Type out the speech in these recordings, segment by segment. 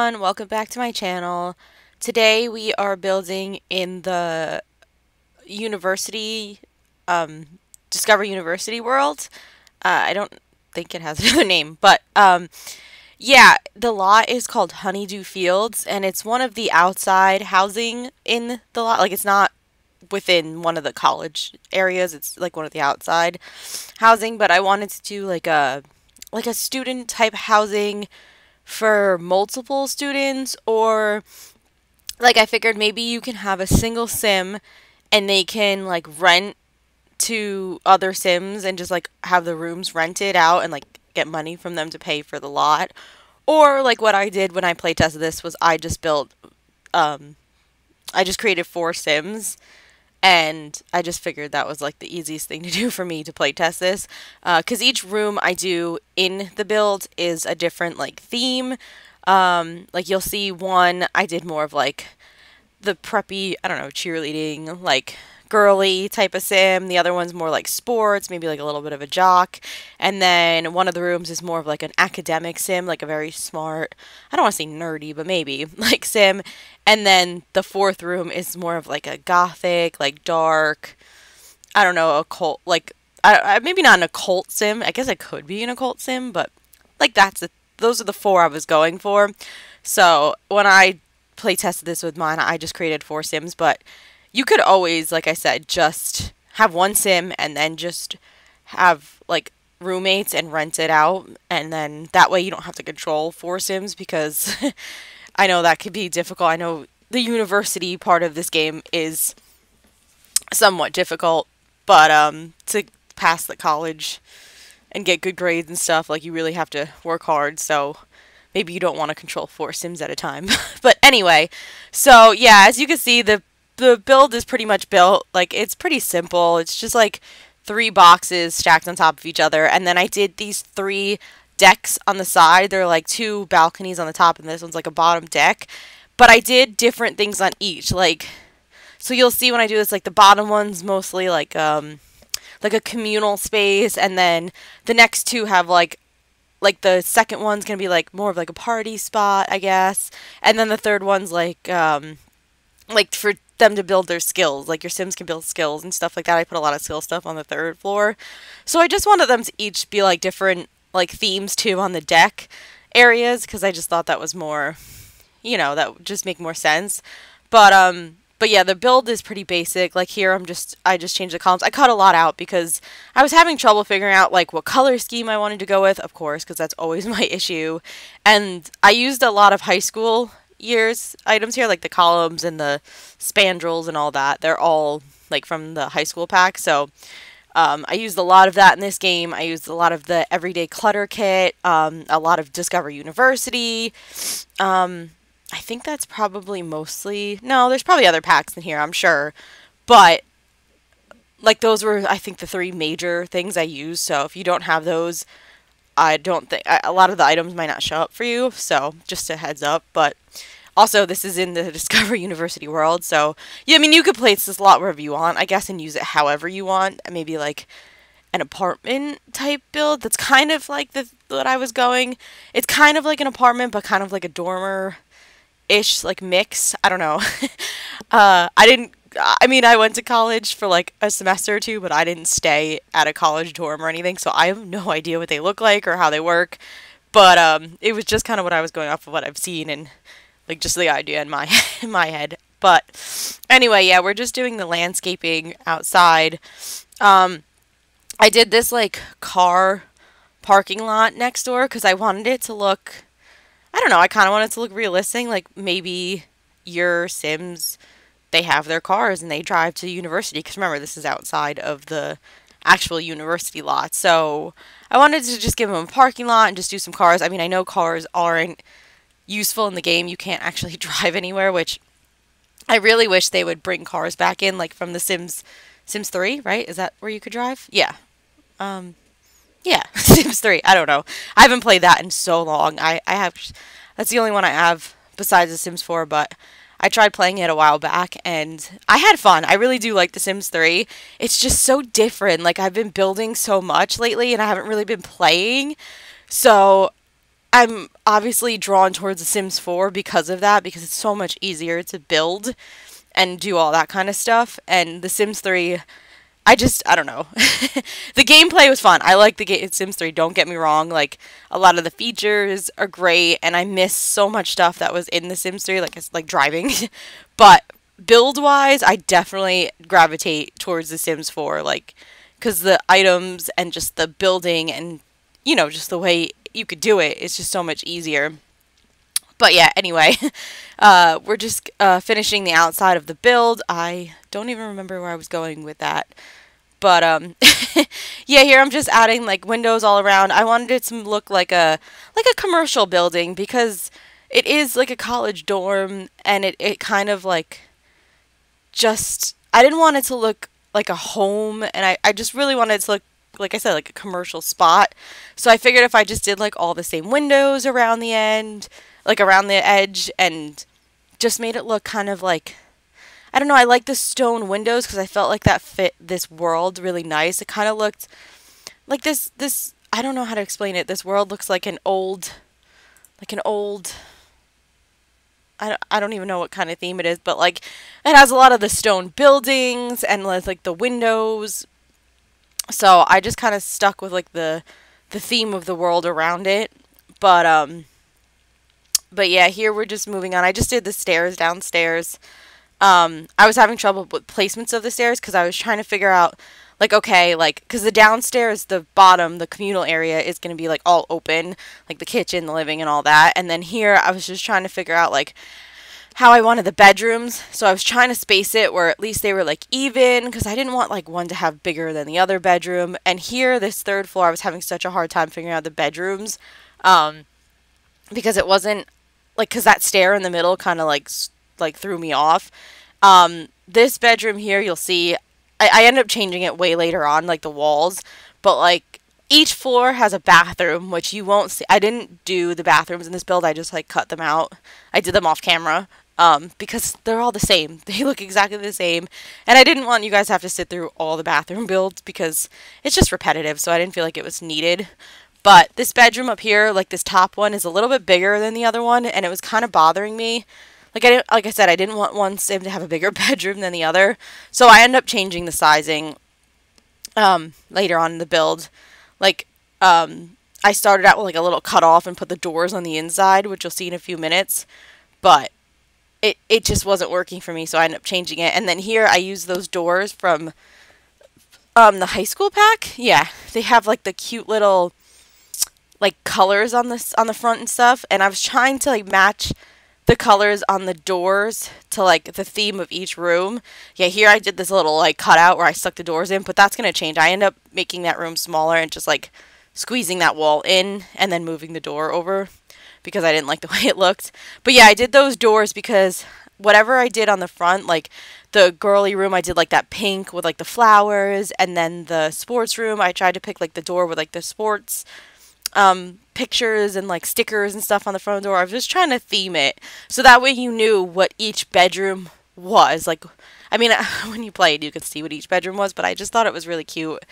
everyone, welcome back to my channel. Today we are building in the university, Discover University world. I don't think it has another name, but yeah, the lot is called Honeydew Fields, and it's one of the outside housing in the lot. Like, it's not within one of the college areas, it's like one of the outside housing, but I wanted to do like a student type housing for multiple students, or like I figured maybe you can have a single sim and they can like rent to other sims and just like have the rooms rented out and like get money from them to pay for the lot. Or like what I did when I playtested this was I just created 4 sims, and I just figured that was like the easiest thing to do for me to playtest this, because each room I do in the build is a different like theme. Like you'll see one I did more of like the preppy, I don't know, cheerleading, like girly type of sim. The other one's more like sports, maybe like a little bit of a jock. And then one of the rooms is more of like an academic sim, like a very smart, I don't want to say nerdy, but maybe like sim. And then the 4th room is more of like a gothic, like dark, I don't know, occult, like maybe not an occult sim. I guess it could be an occult sim, but like those are the 4 I was going for. So when I play tested this with mine, I just created 4 sims, but you could always, like I said, just have 1 sim and then just have like roommates and rent it out, and then that way you don't have to control 4 sims, because I know that could be difficult. I know the university part of this game is somewhat difficult, but to pass the college and get good grades and stuff, like you really have to work hard, so maybe you don't want to control 4 sims at a time. But anyway, so yeah, as you can see, the build is pretty much built. Like, it's pretty simple. It's just like 3 boxes stacked on top of each other, and then I did these 3 decks on the side. They're like 2 balconies on the top, and this one's like a bottom deck. But I did different things on each. Like, so you'll see when I do this, like the bottom one's mostly like a communal space, and then the next 2 have like the second one's gonna be like more of like a party spot, I guess, and then the 3rd one's like for them to build their skills. Like your sims can build skills and stuff like that. I put a lot of skill stuff on the 3rd floor, so I just wanted them to each be like different like themes too on the deck areas, because I just thought that was more, you know, that would just make more sense. But yeah, the build is pretty basic. Like here, I just changed the columns. I cut a lot out because I was having trouble figuring out like what color scheme I wanted to go with, of course, because that's always my issue. And I used a lot of high school years items here, like the columns and the spandrels and all that. They're all like from the high school pack. So I used a lot of that in this game. I used a lot of the everyday clutter kit, a lot of Discover University. I think that's probably mostly, no, there's probably other packs in here, I'm sure, but like those were, I think, the 3 major things I used. So if you don't have those, I don't think a lot of the items might not show up for you, so just a heads up. But also, this is in the Discover University world, so yeah, I mean, you could place this lot wherever you want, I guess, and use it however you want. Maybe like an apartment type build. That's kind of like what I was going. It's kind of like an apartment, but kind of like a dormer ish, like mix. I don't know. I mean, I went to college for like a semester or 2, but I didn't stay at a college dorm or anything, so I have no idea what they look like or how they work. But it was just kind of what I was going off of what I've seen and like just the idea in my in my head. But anyway, yeah, we're just doing the landscaping outside. I did this like car parking lot next door because I wanted it to look, I don't know, I kind of want it to look realistic. Like maybe your Sims, they have their cars and they drive to university. Because remember, this is outside of the actual university lot. So I wanted to just give them a parking lot and just do some cars. I mean, I know cars aren't useful in the game. You can't actually drive anywhere, which I really wish they would bring cars back in, like from the Sims 3, right? Is that where you could drive? Yeah. Yeah, Sims 3. I don't know. I haven't played that in so long. I have, that's the only one I have besides the Sims 4, but I tried playing it a while back and I had fun. I really do like the Sims 3. It's just so different. Like, I've been building so much lately and I haven't really been playing. So I'm obviously drawn towards The Sims 4 because of that, because it's so much easier to build and do all that kind of stuff. And The Sims 3, I don't know. The gameplay was fun. I like the Sims 3, don't get me wrong. Like, a lot of the features are great, and I miss so much stuff that was in The Sims 3, like, it's like driving. But build-wise, I definitely gravitate towards The Sims 4, like, because the items and just the building and, you know, just the way you could do it, it's just so much easier. But yeah, anyway, we're just finishing the outside of the build. I don't even remember where I was going with that. But yeah, here I'm just adding like windows all around. I wanted it to look like a commercial building, because it is like a college dorm, and it kind of like just, I didn't want it to look like a home, and I just really wanted it to look, like I said, like a commercial spot. So I figured if I just did like all the same windows around the end, like around the edge, and just made it look kind of like, I don't know, I like the stone windows because I felt like that fit this world really nice. It kind of looked like this, I don't know how to explain it. This world looks like an old, I don't even know what kind of theme it is, but like it has a lot of the stone buildings and like the windows. So I just kind of stuck with like the theme of the world around it. But yeah, here we're just moving on. I just did the stairs downstairs. I was having trouble with placements of the stairs because I was trying to figure out, like, okay, like, because the downstairs, the bottom, the communal area is going to be, like, all open, like the kitchen, the living, and all that. And then here I was just trying to figure out, like, how I wanted the bedrooms. So I was trying to space it where at least they were, like, even, because I didn't want, like, one to have bigger than the other bedroom. And here, this third floor, I was having such a hard time figuring out the bedrooms, because it wasn't, like, because that stair in the middle kind of, like threw me off. This bedroom here, you'll see, I ended up changing it way later on, like the walls, but like each floor has a bathroom, which you won't see. I didn't do the bathrooms in this build, I just like cut them out. I did them off camera, because they're all the same. They look exactly the same, and I didn't want you guys to have to sit through all the bathroom builds because it's just repetitive, so I didn't feel like it was needed. But this bedroom up here, like this top one, is a little bit bigger than the other one, and it was kind of bothering me. Like I said, I didn't want one sim to have a bigger bedroom than the other, so I ended up changing the sizing later on in the build. Like, I started out with like a little cutoff and put the doors on the inside, which you'll see in a few minutes, but it just wasn't working for me, so I ended up changing it. And then here I use those doors from the high school pack. Yeah, they have like the cute little like colors on the front and stuff, and I was trying to like match the colors on the doors to like the theme of each room. Yeah, here I did this little like cutout where I stuck the doors in, but that's gonna change. I end up making that room smaller and just like squeezing that wall in and then moving the door over because I didn't like the way it looked. But yeah, I did those doors because whatever I did on the front, like the girly room, I did like that pink with like the flowers, and then the sports room, I tried to pick like the door with like the sports pictures and like stickers and stuff on the front door. I was just trying to theme it so that way you knew what each bedroom was. Like, I mean, when you played, you could see what each bedroom was, but I just thought it was really cute.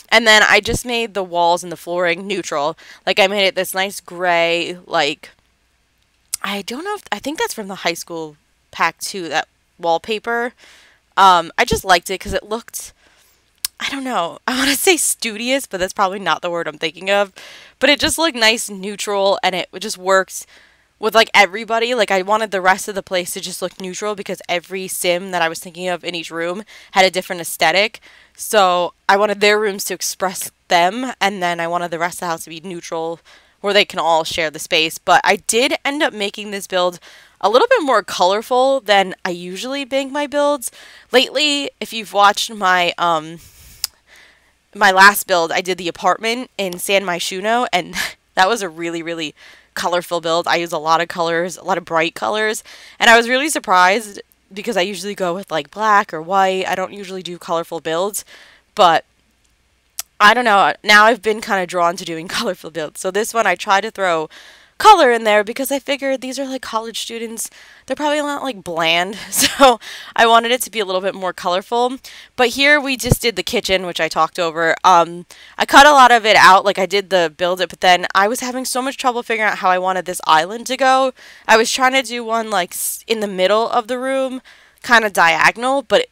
And then I just made the walls and the flooring neutral. Like, I made it this nice gray, like, I don't know if, I think that's from the high school pack too, that wallpaper. I just liked it because it looked, I don't know, I want to say studious, but that's probably not the word I'm thinking of. But it just looked nice and neutral, and it just works with like everybody. Like, I wanted the rest of the place to just look neutral because every sim that I was thinking of in each room had a different aesthetic. So I wanted their rooms to express them, and then I wanted the rest of the house to be neutral where they can all share the space. But I did end up making this build a little bit more colorful than I usually make my builds. Lately, if you've watched my my last build, I did the apartment in San Myshuno, and that was a really, really colorful build. I used a lot of colors, a lot of bright colors, and I was really surprised because I usually go with like black or white. I don't usually do colorful builds, but I don't know. Now I've been kind of drawn to doing colorful builds. So this one I tried to throw color in there because I figured these are like college students. They're probably not like bland. So I wanted it to be a little bit more colorful. But here we just did the kitchen, which I talked over. I cut a lot of it out. Like I did the build it, but then I was having so much trouble figuring out how I wanted this island to go. I was trying to do one like in the middle of the room, kind of diagonal, but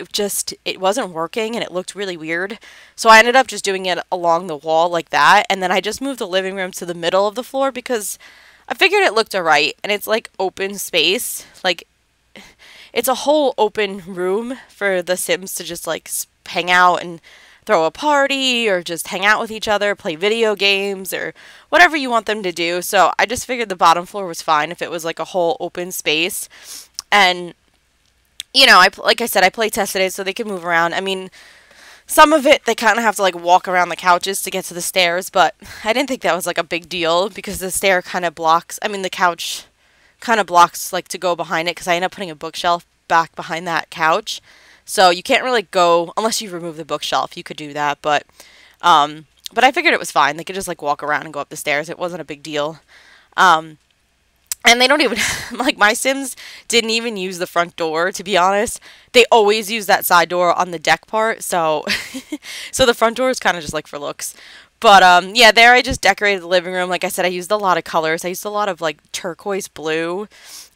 it wasn't working and it looked really weird. So I ended up just doing it along the wall like that, and then I just moved the living room to the middle of the floor because I figured it looked alright, and it's like open space. Like it's a whole open room for the Sims to just like hang out and throw a party or just hang out with each other, play video games or whatever you want them to do. So I just figured the bottom floor was fine if it was like a whole open space. And you know, like I said, I play tested it so they can move around. I mean, some of it they kind of have to like walk around the couches to get to the stairs, but I didn't think that was like a big deal because the stair kind of blocks, I mean, the couch kind of blocks like to go behind it because I ended up putting a bookshelf back behind that couch. So you can't really go, unless you remove the bookshelf, you could do that, but I figured it was fine. They could just like walk around and go up the stairs. It wasn't a big deal. And they don't even, like my Sims didn't even use the front door, to be honest. They always use that side door on the deck part, so so the front door is kind of just like for looks. But yeah, there I just decorated the living room. Like I said, I used a lot of colors. I used a lot of like turquoise blue,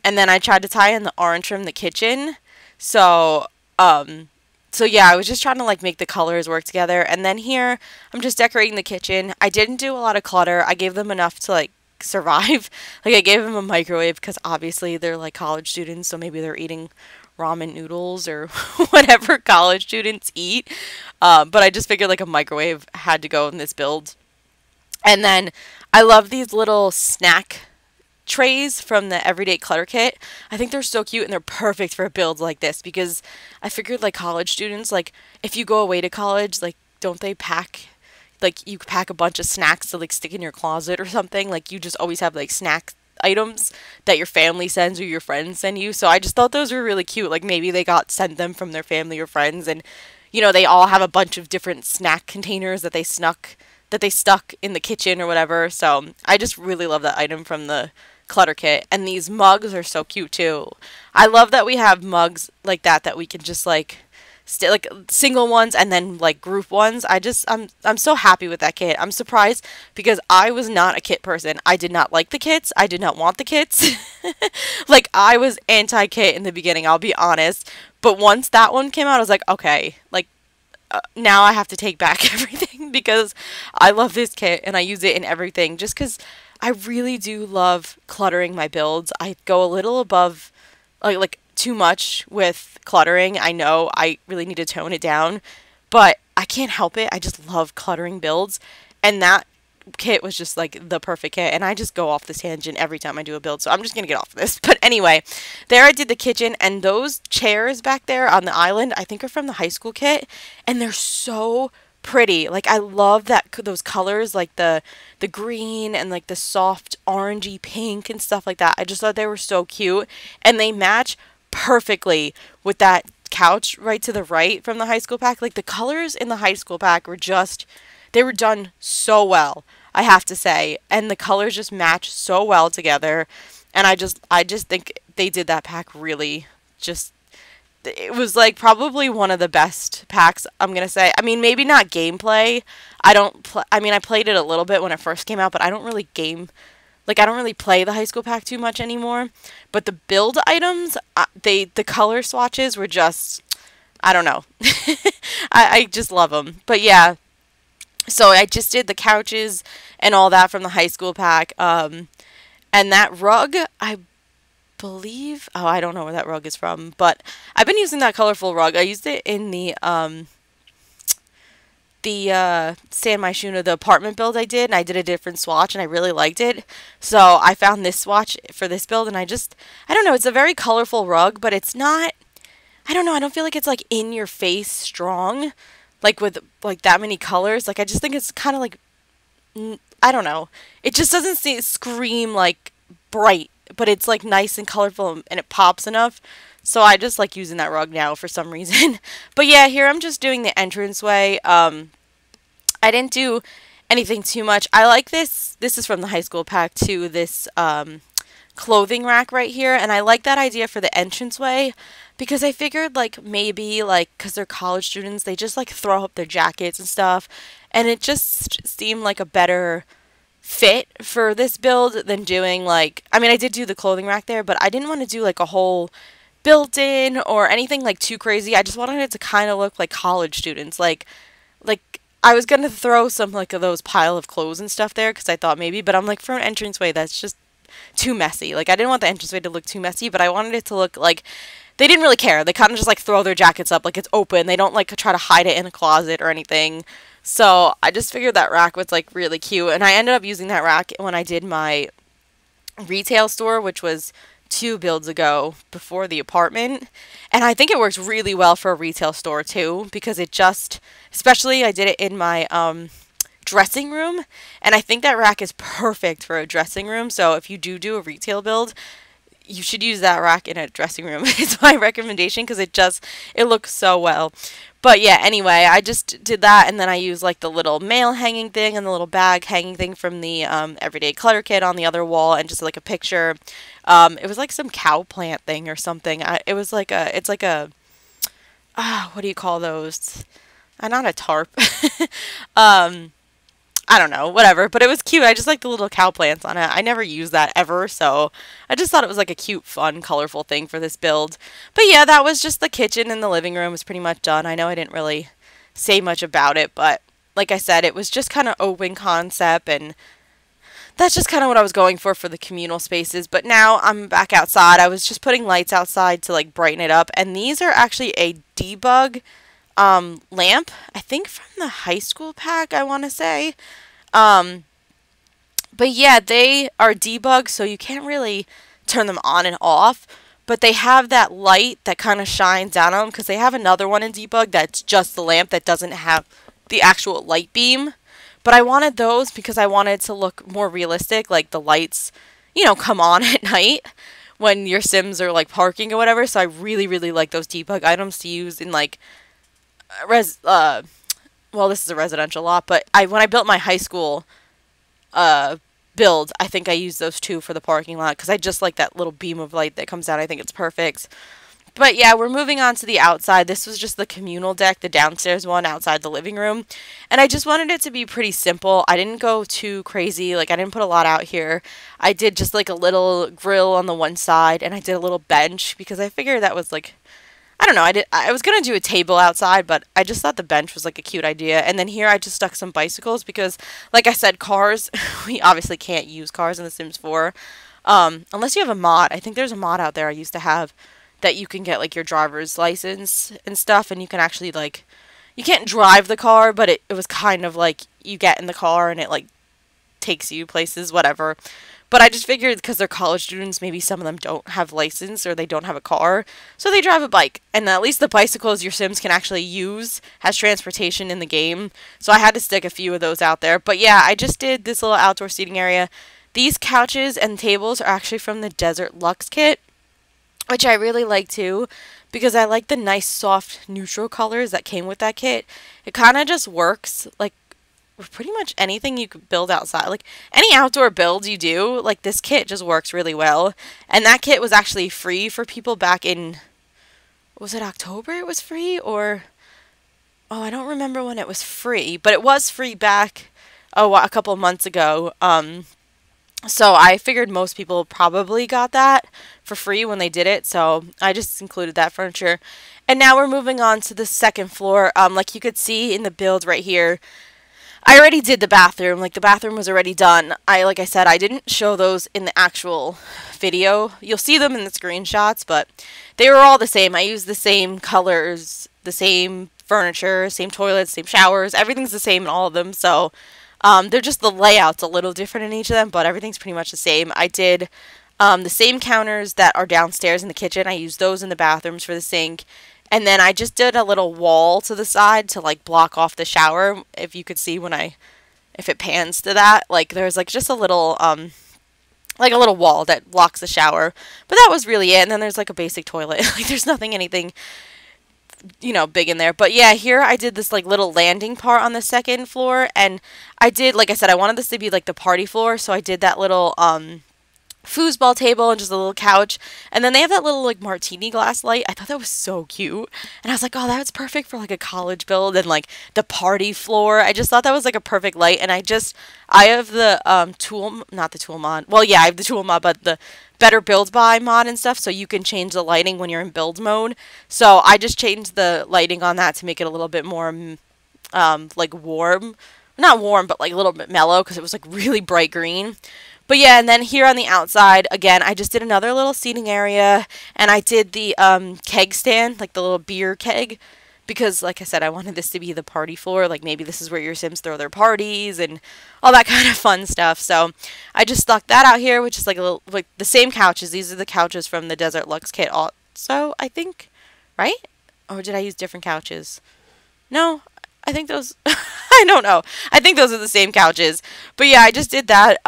and then I tried to tie in the orange from the kitchen. So yeah, I was just trying to like make the colors work together. And then here, I'm just decorating the kitchen. I didn't do a lot of clutter. I gave them enough to like survive. Like I gave them a microwave because obviously they're like college students, so maybe they're eating ramen noodles or whatever college students eat. But I just figured like a microwave had to go in this build. And then I love these little snack trays from the Everyday Clutter Kit. I think they're so cute and they're perfect for builds like this because I figured like college students, like if you go away to college, like don't they pack, like you pack a bunch of snacks to like stick in your closet or something? Like you just always have like snack items that your family sends or your friends send you. So I just thought those were really cute. Like maybe they got sent them from their family or friends, and you know, they all have a bunch of different snack containers that they stuck in the kitchen or whatever. So I just really love that item from the clutter kit. And these mugs are so cute too. I love that we have mugs like that we can just like like single ones and then like group ones. I'm so happy with that kit. I'm surprised because I was not a kit person. I did not like the kits. I did not want the kits. Like I was anti-kit in the beginning, I'll be honest. But once that one came out, I was like, okay, like now I have to take back everything because I love this kit and I use it in everything just because I really do love cluttering my builds. I go a little above like too much with cluttering. I know I really need to tone it down, but I can't help it. I just love cluttering builds, and that kit was just like the perfect kit, and I just go off this tangent every time I do a build, so I'm just gonna get off this. But anyway, there I did the kitchen, and those chairs back there on the island I think are from the high school kit, and they're so pretty. Like I love that those colors, like the green and like the soft orangey pink and stuff like that. I just thought they were so cute, and they match perfectly with that couch right to the right from the high school pack. Like the colors in the high school pack were just, they were done so well, I have to say, and the colors just match so well together. And I just think they did that pack really just, it was like probably one of the best packs, I'm gonna say. I mean, maybe not gameplay. I mean, I played it a little bit when it first came out, but I don't really I don't really play the high school pack too much anymore. But the build items, the color swatches were just, I don't know. I just love them. But yeah, so I just did the couches and all that from the high school pack. And that rug, I believe, oh, I don't know where that rug is from, but I've been using that colorful rug. I used it in the San Myshuno, the apartment build I did, and I did a different swatch, and I really liked it. So I found this swatch for this build, and I don't know, it's a very colorful rug, but it's not, I don't know, I don't feel like it's like in your face strong, like with like that many colors. Like I just think it's kind of like, I don't know, it just doesn't scream like bright, but it's like nice and colorful and it pops enough. So I just like using that rug now for some reason. But yeah, here I'm just doing the entranceway. I didn't do anything too much. I like this. This is from the high school pack too. This clothing rack right here, and I like that idea for the entranceway because I figured like maybe like because they're college students, they just like throw up their jackets and stuff, and it just seemed like a better fit for this build than doing like, I mean, I did do the clothing rack there, but I didn't want to do like a whole built-in or anything like too crazy. I just wanted it to kind of look like college students, like I was gonna throw some like of those pile of clothes and stuff there because I thought maybe, but I'm like, for an entranceway that's just too messy. Like I didn't want the entranceway to look too messy, but I wanted it to look like they didn't really care. They kind of just like throw their jackets up like it's open. They don't like try to hide it in a closet or anything. So I just figured that rack was like really cute, and I ended up using that rack when I did my retail store, which was 2 builds ago before the apartment. And I think it works really well for a retail store too, because it just, especially I did it in my dressing room, and I think that rack is perfect for a dressing room. So if you do a retail build, you should use that rack in a dressing room. It's my recommendation because it looks so well. But yeah, anyway, I just did that, and then I used like the little mail hanging thing and the little bag hanging thing from the Everyday Clutter Kit on the other wall, and just like a picture. It was like some cow plant thing or something. It's like a, what do you call those? Not a tarp. I don't know, whatever, but it was cute. I just like the little cow plants on it. I never used that ever, so I just thought it was like a cute, fun, colorful thing for this build. But yeah, that was just the kitchen, and the living room was pretty much done. I know I didn't really say much about it, but like I said, it was just kind of open concept, and that's just kind of what I was going for the communal spaces. But now I'm back outside. I was just putting lights outside to like brighten it up, and these are actually a debug lamp, I think from the high school pack, I want to say. But yeah, they are debugged, so you can't really turn them on and off, but they have that light that kind of shines down on them, because they have another one in debug that's just the lamp that doesn't have the actual light beam. But I wanted those because I wanted it to look more realistic, like the lights, come on at night when your Sims are like parking or whatever. So I really, really like those debug items to use in like well, this is a residential lot, but when I built my high school build, I think I used those 2 for the parking lot because I just like that little beam of light that comes out. I think it's perfect. But yeah, we're moving on to the outside. This was just the communal deck, the downstairs one outside the living room, and I just wanted it to be pretty simple. I didn't go too crazy. Like, I didn't put a lot out here. I did just like a little grill on the one side, and I did a little bench because I figured that was like, I don't know, I was going to do a table outside, but I just thought the bench was like a cute idea. And then here I just stuck some bicycles because, like I said, cars, we obviously can't use cars in The Sims 4. Unless you have a mod. I think there's a mod out there I used to have that you can get like your driver's license and stuff, and you can actually like, you can't drive the car, but it was kind of like you get in the car and it like takes you places, whatever. But I just figured because they're college students, maybe some of them don't have license or they don't have a car, so they drive a bike. And at least the bicycles your Sims can actually use has transportation in the game. So I had to stick a few of those out there. But yeah, I just did this little outdoor seating area. These couches and tables are actually from the Desert Luxe kit, which I really like too, because I like the nice soft neutral colors that came with that kit. It kind of just works like pretty much anything you could build outside. Like any outdoor builds you do, like this kit just works really well. And that kit was actually free for people back in, was it October it was free? Or, oh, I don't remember when it was free, but it was free back, a couple of months ago. So I figured most people probably got that for free when they did it, so I just included that furniture. And now we're moving on to the second floor. Like you could see in the build right here, I already did the bathroom. Like, the bathroom was already done. Like I said, I didn't show those in the actual video. You'll see them in the screenshots, but they were all the same. I used the same colors, the same furniture, same toilets, same showers. Everything's the same in all of them, so they're just the layout's a little different in each of them, but everything's pretty much the same. I did the same counters that are downstairs in the kitchen. I used those in the bathrooms for the sink. And then I just did a little wall to the side to like block off the shower. If you could see if it pans to that, like there's like just a little, like a little wall that blocks the shower. But that was really it. And then there's like a basic toilet. Like there's anything you know, big in there. But yeah, here I did this like little landing part on the second floor, and I did, like I said, I wanted this to be like the party floor, so I did that little foosball table and just a little couch, and then they have that little like martini glass light. I thought that was so cute, and I was like, oh, that's perfect for like a college build and like the party floor. I just thought that was like a perfect light, and I have the tool, not the tool mod, well yeah, I have the tool mod, but the better build by mod and stuff, so you can change the lighting when you're in build mode. So I just changed the lighting on that to make it a little bit more like warm, not warm, but like a little bit mellow, because it was like really bright green. But yeah, and then here on the outside, again, I just did another little seating area, and I did the keg stand, like the little beer keg, because, like I said, I wanted this to be the party floor. Like, maybe this is where your Sims throw their parties and all that kind of fun stuff. So I just stuck that out here, which is like a little, like the same couches. These are the couches from the Desert Lux kit also, I think, right? Or did I use different couches? No, I think those, I don't know. I think those are the same couches. But yeah, I just did that.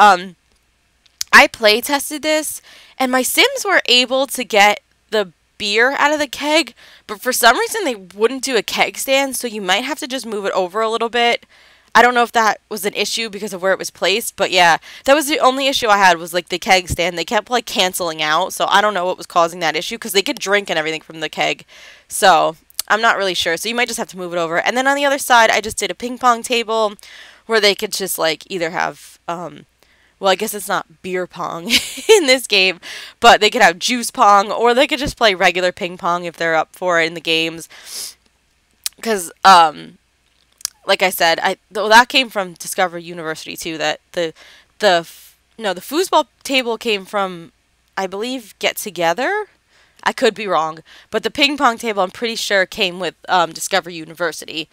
I play tested this, and my Sims were able to get the beer out of the keg, but for some reason they wouldn't do a keg stand, so you might have to just move it over a little bit. I don't know if that was an issue because of where it was placed, but yeah, that was the only issue I had, was like the keg stand. They kept like canceling out, so I don't know what was causing that issue, because they could drink and everything from the keg, so I'm not really sure. So you might just have to move it over. And then on the other side, I just did a ping pong table where they could just like either have well, I guess it's not beer pong in this game, but they could have juice pong, or they could just play regular ping pong if they're up for it in the games. Because, like I said, well, that came from Discover University too. That the foosball table came from, I believe, Get Together. I could be wrong, but the ping pong table, I'm pretty sure, came with Discover University,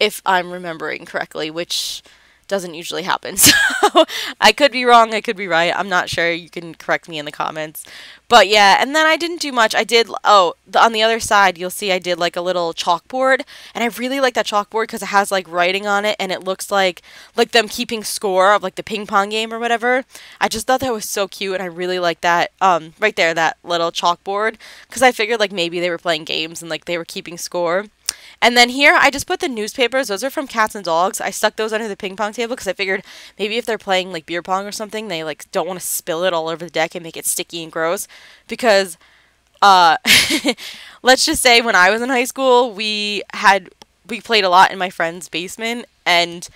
if I'm remembering correctly, which doesn't usually happen. So I could be wrong, I could be right, I'm not sure. You can correct me in the comments. But yeah, and then I didn't do much. I did, on the other side, you'll see I did like a little chalkboard, and I really like that chalkboard because it has like writing on it, and it looks like them keeping score of like the ping pong game or whatever. I just thought that was so cute, and I really like that, right there, that little chalkboard, because I figured like maybe they were playing games and like they were keeping score. And then here, I just put the newspapers. Those are from Cats and Dogs. I stuck those under the ping pong table because I figured maybe if they're playing like beer pong or something, they like don't want to spill it all over the deck and make it sticky and gross. Because, let's just say when I was in high school, we played a lot in my friend's basement, and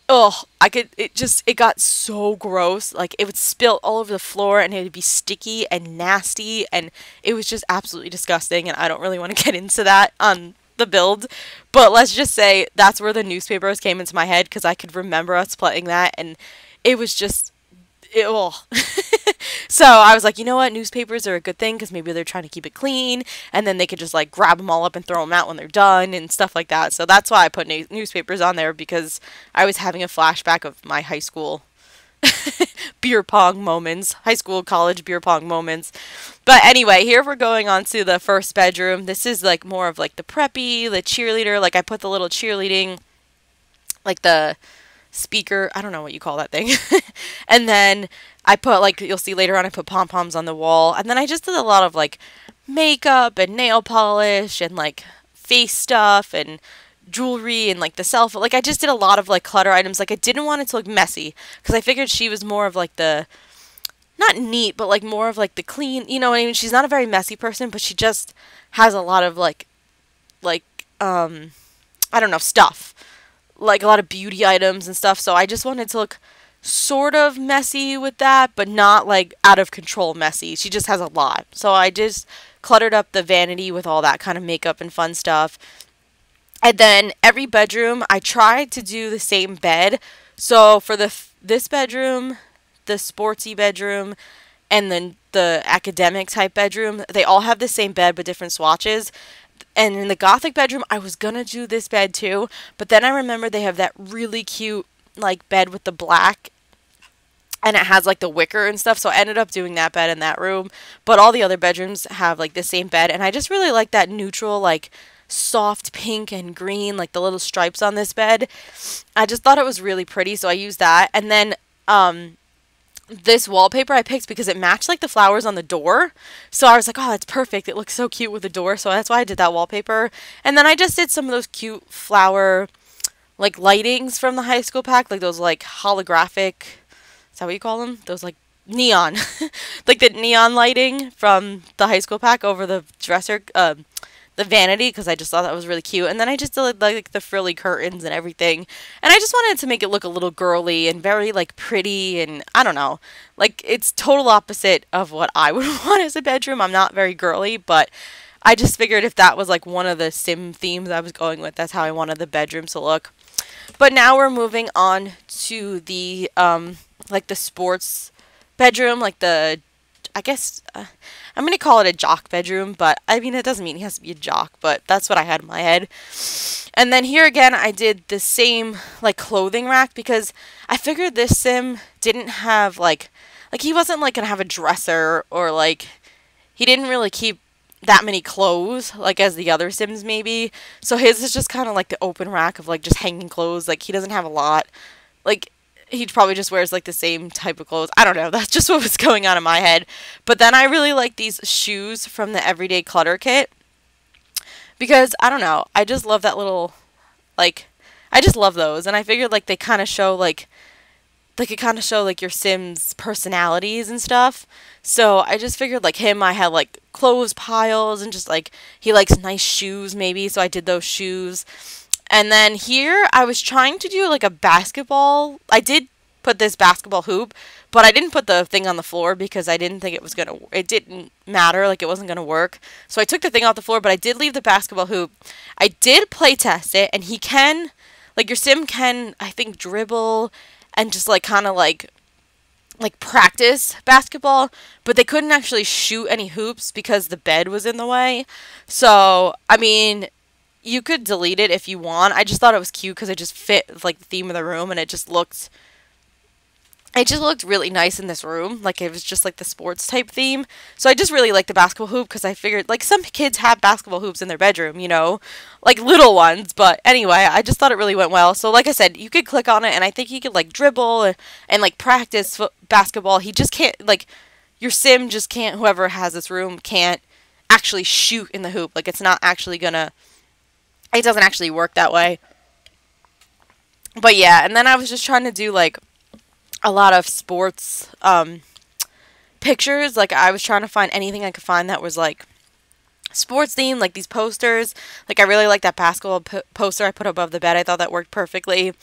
it got so gross. Like, it would spill all over the floor, and it would be sticky and nasty, and it was just absolutely disgusting, and I don't really want to get into that on the build. But let's just say that's where the newspapers came into my head, because I could remember us playing that, and it was just, So I was like, you know what, newspapers are a good thing, because maybe they're trying to keep it clean, and then they could just like grab them all up and throw them out when they're done and stuff like that. So that's why I put newspapers on there, because I was having a flashback of my high school beer pong moments, high school, college beer pong moments. But anyway, here we're going on to the first bedroom. This is like more of like the preppy, the cheerleader. Like, I put the little cheerleading, like the speaker, I don't know what you call that thing. And then I put, like, you'll see later on, I put pom-poms on the wall. And then I just did a lot of like makeup and nail polish and like face stuff and jewelry and like the cell phone. Like, I just did a lot of like clutter items. Like, I didn't want it to look messy, because I figured she was more of like the, not neat, but like more of like the clean, you know what I mean? She's not a very messy person, but she just has a lot of like I don't know, stuff, like a lot of beauty items and stuff. So I just wanted to look sort of messy with that, but not like out of control messy. She just has a lot. So I just cluttered up the vanity with all that kind of makeup and fun stuff. And then every bedroom, I tried to do the same bed. So for this bedroom, the sportsy bedroom, and then the academic type bedroom, they all have the same bed but different swatches. And in the gothic bedroom, I was gonna do this bed too, but then I remember they have that really cute like bed with the black, and it has like the wicker and stuff, so I ended up doing that bed in that room. But all the other bedrooms have like the same bed, and I just really like that neutral, like soft pink and green, like the little stripes on this bed. I just thought it was really pretty, so I used that. And then this wallpaper I picked because it matched like the flowers on the door. So I was like, oh, that's perfect. It looks so cute with the door. So that's why I did that wallpaper. And then I just did some of those cute flower like lightings from the high school pack, like those like holographic, is that what you call them? Those like neon, like the neon lighting from the high school pack over the dresser, the vanity, because I just thought that was really cute. And then I just did like the frilly curtains and everything. And I just wanted to make it look a little girly and very like pretty, and I don't know. Like it's total opposite of what I would want as a bedroom. I'm not very girly, but I just figured if that was like one of the sim themes I was going with, that's how I wanted the bedrooms to look. But now we're moving on to the like the sports bedroom, like the, I guess I'm going to call it a jock bedroom, but I mean, it doesn't mean he has to be a jock, but that's what I had in my head. And then here again, I did the same like clothing rack because I figured this sim didn't have like he wasn't like going to have a dresser, or like he didn't really keep that many clothes like as the other sims maybe. So his is just kind of like the open rack of like just hanging clothes. Like he doesn't have a lot. Like he probably just wears like the same type of clothes. I don't know. That's just what was going on in my head. But then I really like these shoes from the Everyday Clutter kit because I don't know. I just love that little like I just love those, and I figured like they kind of show like could kind of show like your Sims personalities and stuff. So I just figured like him, I had like clothes piles and just like he likes nice shoes maybe, so I did those shoes. And then here I was trying to do like a basketball. I did put this basketball hoop, but I didn't put the thing on the floor because I didn't think it didn't matter, like it wasn't gonna work. So I took the thing off the floor, but I did leave the basketball hoop. I did play test it, and he can, like your Sim can, I think, dribble and just like kind of like practice basketball, but they couldn't actually shoot any hoops because the bed was in the way. So I mean, you could delete it if you want. I just thought it was cute because it just fit like the theme of the room, and it just looked really nice in this room. Like it was just like the sports type theme. So I just really like the basketball hoop because I figured like some kids have basketball hoops in their bedroom, you know, like little ones. But anyway, I just thought it really went well. So like I said, you could click on it, and I think he could like dribble and like practice basketball. He just can't, like your Sim just can't, whoever has this room can't actually shoot in the hoop. Like it's not actually gonna, it doesn't actually work that way. But yeah, and then I was just trying to do like a lot of sports pictures. Like I was trying to find anything I could find that was like sports themed, like these posters. Like I really like that basketball poster I put above the bed. I thought that worked perfectly.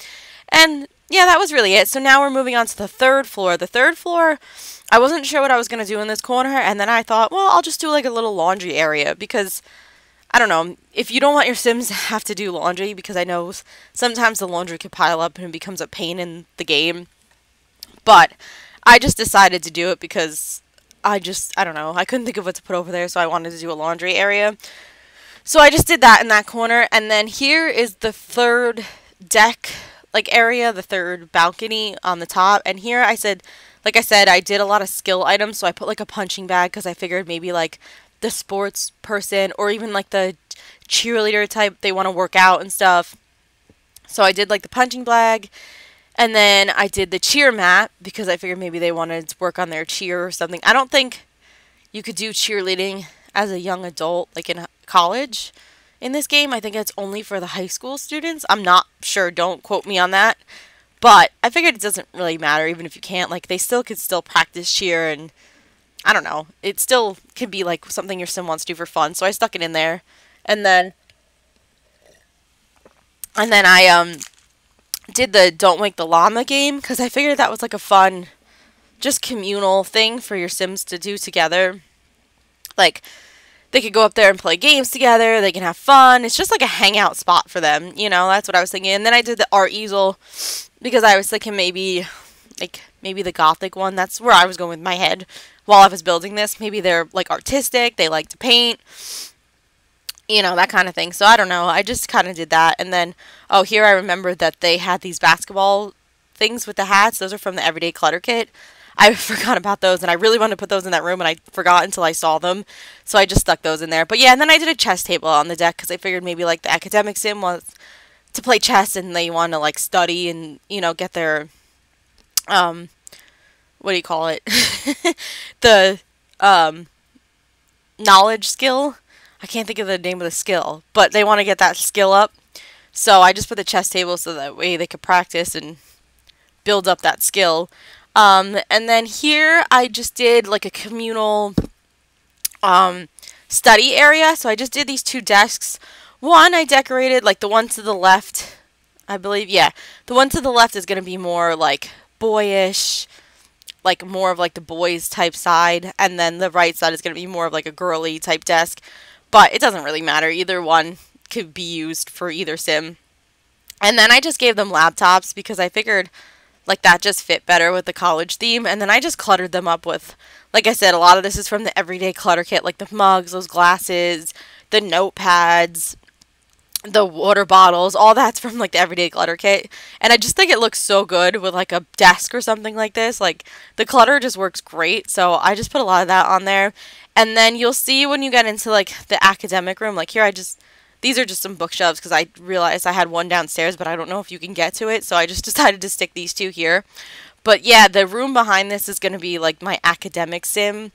And yeah, that was really it. So now we're moving on to the third floor. The third floor, I wasn't sure what I was going to do in this corner, and then I thought, well, I'll just do like a little laundry area because I don't know, if you don't want your Sims to have to do laundry, because I know sometimes the laundry can pile up and it becomes a pain in the game. But I just decided to do it because I don't know, I couldn't think of what to put over there, so I wanted to do a laundry area. So I just did that in that corner, and then here is the third deck, like area, the third balcony on the top. And here I said, like I said, I did a lot of skill items, so I put like a punching bag because I figured maybe like the sports person or even like the cheerleader type, they want to work out and stuff. So I did like the punching bag. And then I did the cheer mat because I figured maybe they wanted to work on their cheer or something. I don't think you could do cheerleading as a young adult, like in college in this game. I think it's only for the high school students. I'm not sure. Don't quote me on that. But I figured it doesn't really matter even if you can't. Like they still could still practice cheer, and I don't know. It still could be like something your Sim wants to do for fun. So I stuck it in there. And then I did the Don't Wake the Llama game because I figured that was like a fun, just communal thing for your Sims to do together. Like, they could go up there and play games together, they can have fun, it's just like a hangout spot for them, you know, that's what I was thinking. And then I did the art easel because I was thinking maybe the gothic one, that's where I was going with my head while I was building this. Maybe they're like artistic, they like to paint, you know, that kind of thing. So I don't know, I just kind of did that. And then, oh, here I remembered that they had these basketball things with the hats. Those are from the Everyday Clutter kit. I forgot about those, and I really wanted to put those in that room, and I forgot until I saw them. So I just stuck those in there. But yeah, and then I did a chess table on the deck because I figured maybe like the academic Sim wants to play chess and they want to like study and, you know, get their what do you call it? The knowledge skill. I can't think of the name of the skill, but they want to get that skill up. So I just put the chess table so that way they could practice and build up that skill. And then here I just did like a communal study area. So I just did these 2 desks. One I decorated, like the one to the left, I believe, yeah. The one to the left is going to be more like boyish, like more of like the boys type side. And then the right side is going to be more of like a girly type desk. But it doesn't really matter. Either one could be used for either sim. And then I just gave them laptops because I figured like that just fit better with the college theme. And then I just cluttered them up with, like I said, a lot of this is from the everyday clutter kit, like the mugs, those glasses, the notepads, the water bottles, all that's from like the everyday clutter kit. And I just think it looks so good with like a desk or something like this. Like the clutter just works great. So I just put a lot of that on there. And then you'll see when you get into like the academic room, like here these are just some bookshelves because I realized I had one downstairs, but I don't know if you can get to it. So I just decided to stick these 2 here. But yeah, the room behind this is going to be like my academic sim.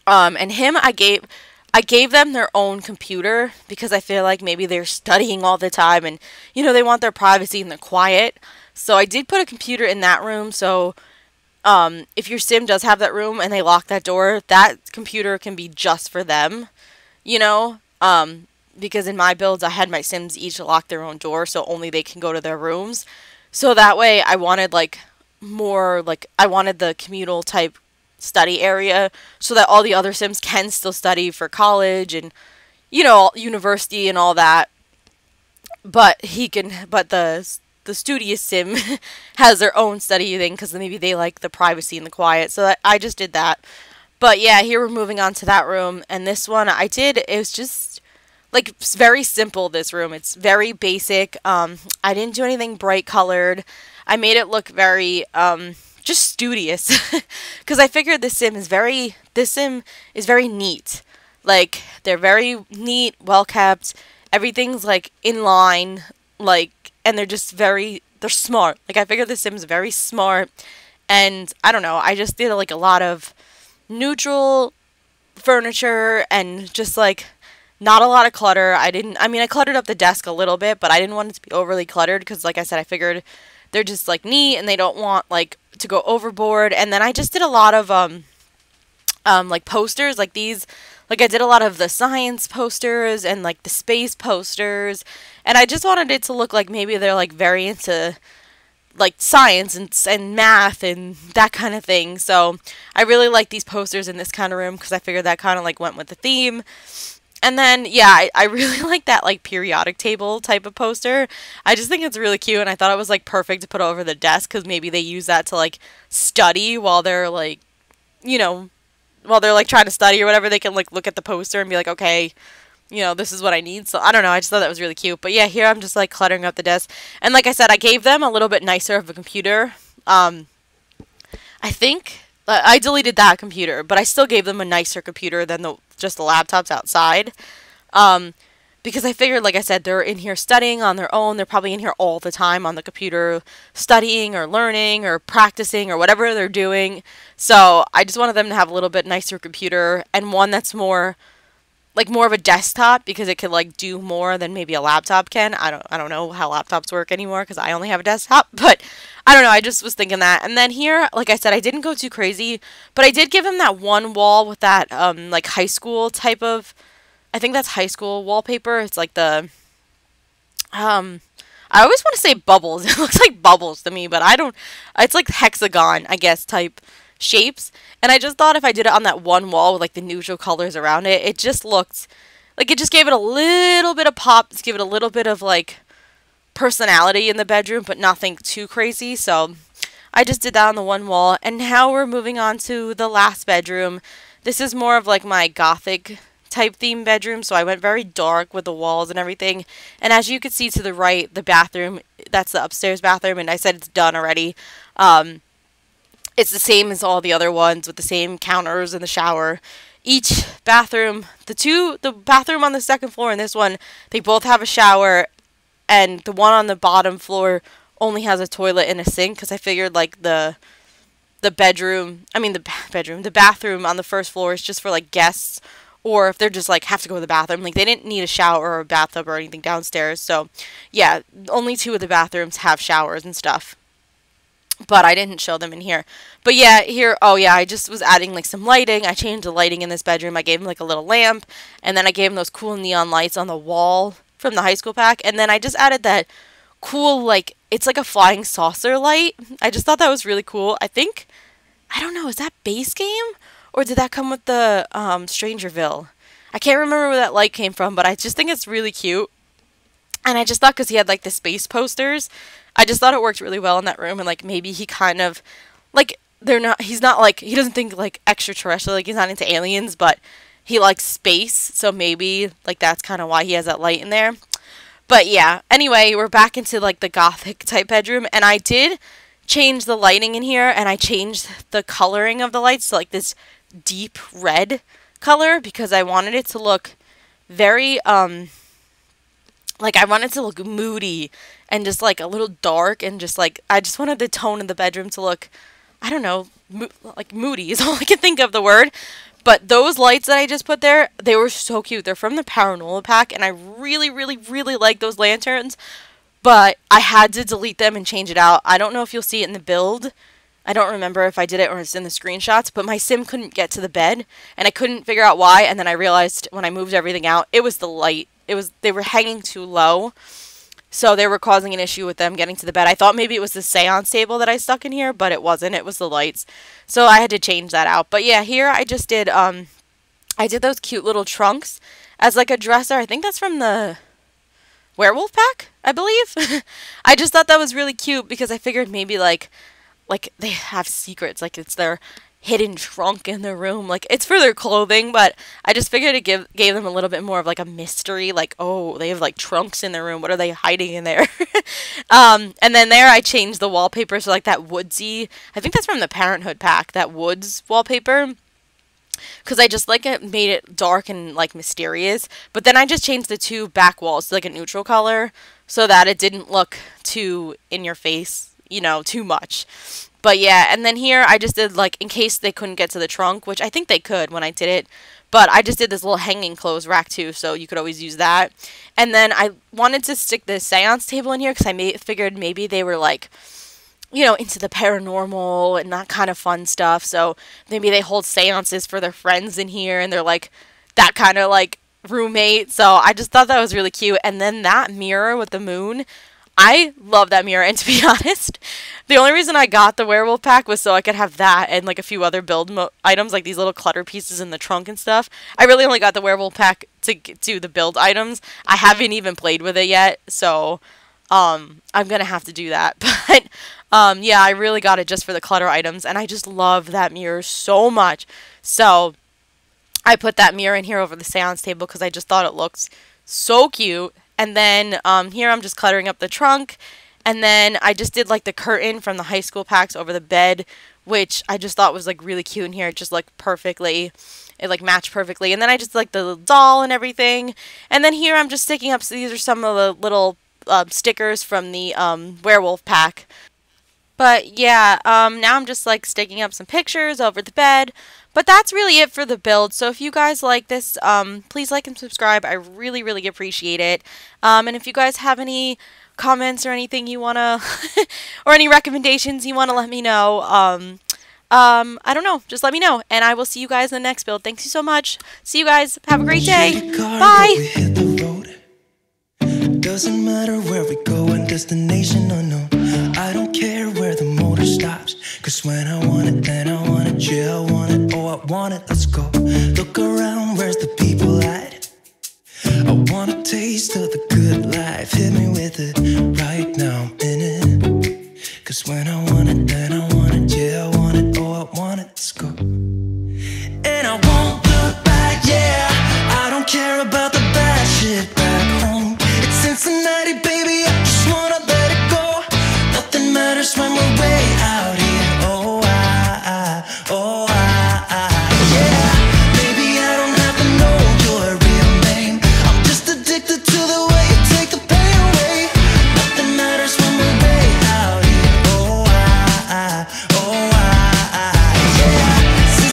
And him, I gave them their own computer because I feel like maybe they're studying all the time and, you know, they want their privacy and they're quiet. So I did put a computer in that room. So if your sim does have that room and they lock that door, that computer can be just for them, you know, because in my builds, I had my sims each lock their own door, so only they can go to their rooms. So that way I wanted like more, like I wanted the communal type study area so that all the other sims can still study for college and, you know, university and all that. But the studious sim has their own study thing because maybe they like the privacy and the quiet. So I just did that. But yeah, here we're moving on to that room. And this one it was just like it's very simple, this room. It's very basic. I didn't do anything bright colored. I made it look very just studious because I figured this sim is very neat. Like they're very neat, well kept. Everything's like in line, like, and they're smart. Like I figured this sim's very smart, and I don't know, I just did like a lot of neutral furniture and just like not a lot of clutter. I cluttered up the desk a little bit, but I didn't want it to be overly cluttered because, like I said, I figured they're just like neat and they don't want like to go overboard. And then I just did a lot of like posters like these. Like I did a lot of the science posters and like the space posters, and I just wanted it to look like maybe they're like very into like science and math and that kind of thing. So I really like these posters in this kind of room because I figured that kind of like went with the theme. And then, yeah, I really like that, like, periodic table type of poster. I just think it's really cute, and I thought it was, like, perfect to put over the desk, because maybe they use that to, like, study while they're, like, you know, while they're, like, trying to study or whatever. They can, like, look at the poster and be like, okay, you know, this is what I need. So, I don't know, I just thought that was really cute. But, yeah, here I'm just, like, cluttering up the desk. And, like I said, I gave them a little bit nicer of a computer. I think I deleted that computer, but I still gave them a nicer computer than just the laptops outside. Because I figured, like I said, they're in here studying on their own. They're probably in here all the time on the computer studying or learning or practicing or whatever they're doing. So I just wanted them to have a little bit nicer computer and one that's more of a desktop because it could like do more than maybe a laptop can. I don't know how laptops work anymore because I only have a desktop, but I don't know, I just was thinking that. And then here, like I said, I didn't go too crazy, but I did give him that one wall with that like high school type of, I think that's high school wallpaper. It's like the I always want to say bubbles. It looks like bubbles to me, but I don't, it's like hexagon, I guess, type shapes. And I just thought if I did it on that one wall with like the neutral colors around it, it just looked like it just gave it a little bit of pop, just give it a little bit of like personality in the bedroom, but nothing too crazy. So I just did that on the one wall. And now we're moving on to the last bedroom. This is more of like my gothic type theme bedroom, so I went very dark with the walls and everything. And as you can see to the right, the bathroom, that's the upstairs bathroom, and I said it's done already. It's the same as all the other ones with the same counters and the shower. Each bathroom, the bathroom on the second floor and this one, they both have a shower, and the one on the bottom floor only has a toilet and a sink because I figured like the the bedroom, I mean the bathroom on the first floor is just for like guests, or if they're just like have to go to the bathroom. Like they didn't need a shower or a bathtub or anything downstairs. So yeah, only 2 of the bathrooms have showers and stuff. But I didn't show them in here. But yeah, here, oh yeah, I just was adding like some lighting. I changed the lighting in this bedroom. I gave him like a little lamp, and then I gave him those cool neon lights on the wall from the high school pack, and then I just added that cool, like, it's like a flying saucer light. I just thought that was really cool. I think, I don't know, is that base game? Or did that come with the Strangerville? I can't remember where that light came from, but I just think it's really cute. And I just thought, because he had like the space posters, I just thought it worked really well in that room. And like maybe he kind of, like, he's not like, he doesn't think like extraterrestrial, like he's not into aliens, but he likes space. So maybe like that's kind of why he has that light in there. But yeah, anyway, we're back into like the gothic type bedroom, and I did change the lighting in here, and I changed the coloring of the lights to like this deep red color, because I wanted it to look very, like I wanted it to look moody and just like a little dark, and just like, I just wanted the tone of the bedroom to look, I don't know, like moody is all I can think of the word. But those lights that I just put there, they were so cute. They're from the Paranormal pack, and I really, really, really like those lanterns. But I had to delete them and change it out. I don't know if you'll see it in the build. I don't remember if I did it or it's in the screenshots, but my sim couldn't get to the bed, and I couldn't figure out why. And then I realized when I moved everything out, it was the light. They were hanging too low, so they were causing an issue with them getting to the bed. I thought maybe it was the seance table that I stuck in here, but it wasn't. It was the lights. So I had to change that out. But yeah, here I just did, I did those cute little trunks as like a dresser. I think that's from the werewolf pack, I believe. I just thought that was really cute, because I figured maybe like they have secrets, like it's their hidden trunk in the room. Like, it's for their clothing, but I just figured it gave them a little bit more of like a mystery, like, oh, they have like trunks in their room, what are they hiding in there? And then there I changed the wallpaper, so like that woodsy, I think that's from the Parenthood pack, that woods wallpaper, because I just like it, made it dark and like mysterious. But then I just changed the 2 back walls to like a neutral color, so that it didn't look too in your face, you know, too much. But yeah, and then here I just did, like, in case they couldn't get to the trunk, which I think they could when I did it, but I just did this little hanging clothes rack too, so you could always use that. And then I wanted to stick the seance table in here, because I figured maybe they were, like, you know, into the paranormal and that kind of fun stuff, so maybe they hold seances for their friends in here, and they're, like, that kind of, like, roommate. So I just thought that was really cute. And then that mirror with the moon, I love that mirror, and to be honest, the only reason I got the werewolf pack was so I could have that and like a few other build items, like these little clutter pieces in the trunk and stuff. I really only got the werewolf pack to do the build items. I haven't even played with it yet, so I'm gonna have to do that. But yeah, I really got it just for the clutter items, and I just love that mirror so much. So I put that mirror in here over the seance table because I just thought it looks so cute. And then here I'm just cluttering up the trunk. And then I just did like the curtain from the high school packs over the bed, which I just thought was like really cute in here. It just looked perfectly. It like matched perfectly. And then I just like the little doll and everything. And then here I'm just sticking up. So these are some of the little stickers from the werewolf pack. But yeah, now I'm just like sticking up some pictures over the bed. But that's really it for the build. So if you guys like this, please like and subscribe. I really, really appreciate it. And if you guys have any comments or anything you want to, or any recommendations you want to let me know, I don't know, just let me know. And I will see you guys in the next build. Thanks you so much. See you guys. Have a great day. Bye. Doesn't matter where we go and destination unknown. I don't care where the motor stops, cause when I want it, then I want it. Yeah, I want it, oh I want it, let's go. Look around, where's the people at? I want a taste of the good life. Hit me with it, right now I'm in it. Cause when I want it, then I want it.